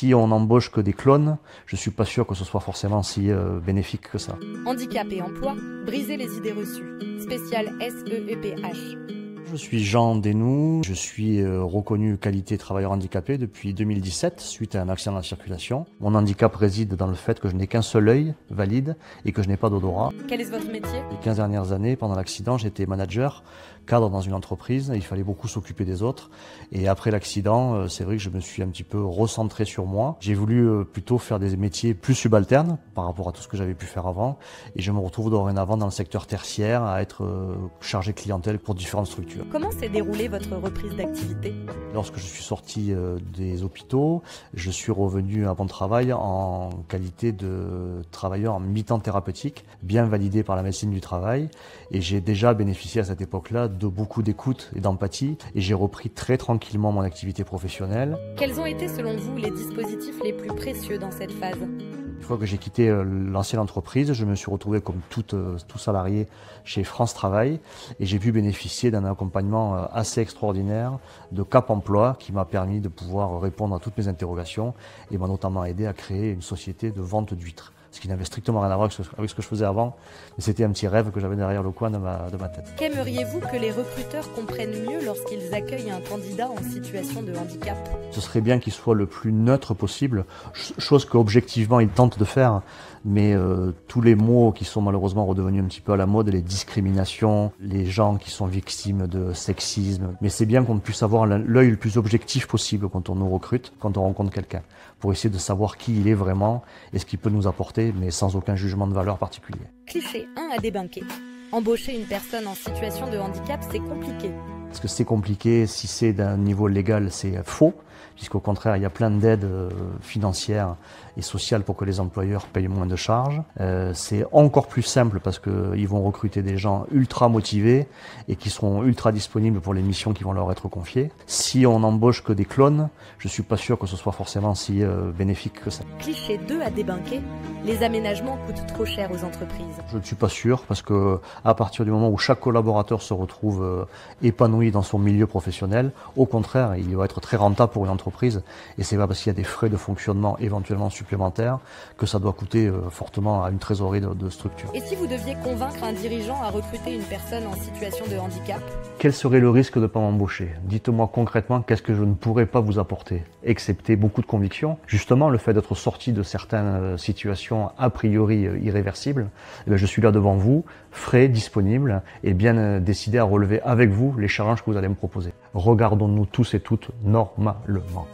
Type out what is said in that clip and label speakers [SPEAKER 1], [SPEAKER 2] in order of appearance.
[SPEAKER 1] Si on embauche que des clones, je suis pas sûr que ce soit forcément si bénéfique que ça.
[SPEAKER 2] Handicap et emploi, briser les idées reçues. Spécial SEEPH.
[SPEAKER 1] Je suis Jean Desnoux, je suis reconnu qualité travailleur handicapé depuis 2017 suite à un accident de la circulation. Mon handicap réside dans le fait que je n'ai qu'un seul œil valide et que je n'ai pas d'odorat.
[SPEAKER 2] Quel est votre métier?
[SPEAKER 1] Les 15 dernières années, pendant l'accident, j'étais manager, cadre dans une entreprise, il fallait beaucoup s'occuper des autres. Et après l'accident, c'est vrai que je me suis un petit peu recentré sur moi. J'ai voulu plutôt faire des métiers plus subalternes par rapport à tout ce que j'avais pu faire avant. Et je me retrouve dorénavant dans le secteur tertiaire à être chargé clientèle pour différentes structures.
[SPEAKER 2] Comment s'est déroulée votre reprise d'activité?
[SPEAKER 1] Lorsque je suis sorti des hôpitaux, je suis revenu à mon travail en qualité de travailleur en mi-temps thérapeutique, bien validé par la médecine du travail. Et j'ai déjà bénéficié à cette époque-là de beaucoup d'écoute et d'empathie. Et j'ai repris très tranquillement mon activité professionnelle.
[SPEAKER 2] Quels ont été selon vous les dispositifs les plus précieux dans cette phase?
[SPEAKER 1] Une fois que j'ai quitté l'ancienne entreprise, je me suis retrouvé comme tout salarié chez France Travail et j'ai pu bénéficier d'un accompagnement assez extraordinaire de Cap Emploi qui m'a permis de pouvoir répondre à toutes mes interrogations et m'a notamment aidé à créer une société de vente d'huîtres. Ce qui n'avait strictement rien à voir avec ce que je faisais avant, mais c'était un petit rêve que j'avais derrière le coin de ma tête.
[SPEAKER 2] Qu'aimeriez-vous que les recruteurs comprennent mieux lorsqu'ils accueillent un candidat en situation de handicap?
[SPEAKER 1] Ce serait bien qu'il soit le plus neutre possible, chose qu'objectivement ils tentent de faire, mais tous les mots qui sont malheureusement redevenus un petit peu à la mode, les discriminations, les gens qui sont victimes de sexisme, mais c'est bien qu'on puisse avoir l'œil le plus objectif possible quand on nous recrute, quand on rencontre quelqu'un, pour essayer de savoir qui il est vraiment et ce qu'il peut nous apporter, mais sans aucun jugement de valeur particulier.
[SPEAKER 2] Cliché 1 à débunker. Embaucher une personne en situation de handicap, c'est compliqué.
[SPEAKER 1] Parce que c'est compliqué, si c'est d'un niveau légal, c'est faux, puisqu'au contraire, il y a plein d'aides financières et sociales pour que les employeurs payent moins de charges. C'est encore plus simple parce qu'ils vont recruter des gens ultra motivés et qui seront ultra disponibles pour les missions qui vont leur être confiées. Si on n'embauche que des clones, je suis pas sûr que ce soit forcément si bénéfique que ça.
[SPEAKER 2] Cliché 2 à débunker. Les aménagements coûtent trop cher aux entreprises.
[SPEAKER 1] Je ne suis pas sûr parce que à partir du moment où chaque collaborateur se retrouve épanoui dans son milieu professionnel, au contraire, il va être très rentable pour une entreprise et c'est pas parce qu'il y a des frais de fonctionnement éventuellement supplémentaires que ça doit coûter fortement à une trésorerie de structure.
[SPEAKER 2] Et si vous deviez convaincre un dirigeant à recruter une personne en situation de handicap?
[SPEAKER 1] Quel serait le risque de ne pas m'embaucher? Dites-moi concrètement qu'est-ce que je ne pourrais pas vous apporter, excepté beaucoup de convictions. Justement, le fait d'être sorti de certaines situations a priori irréversibles, je suis là devant vous, frais, disponible et bien décidé à relever avec vous les challenges que vous allez me proposer. Regardons-nous tous et toutes normalement.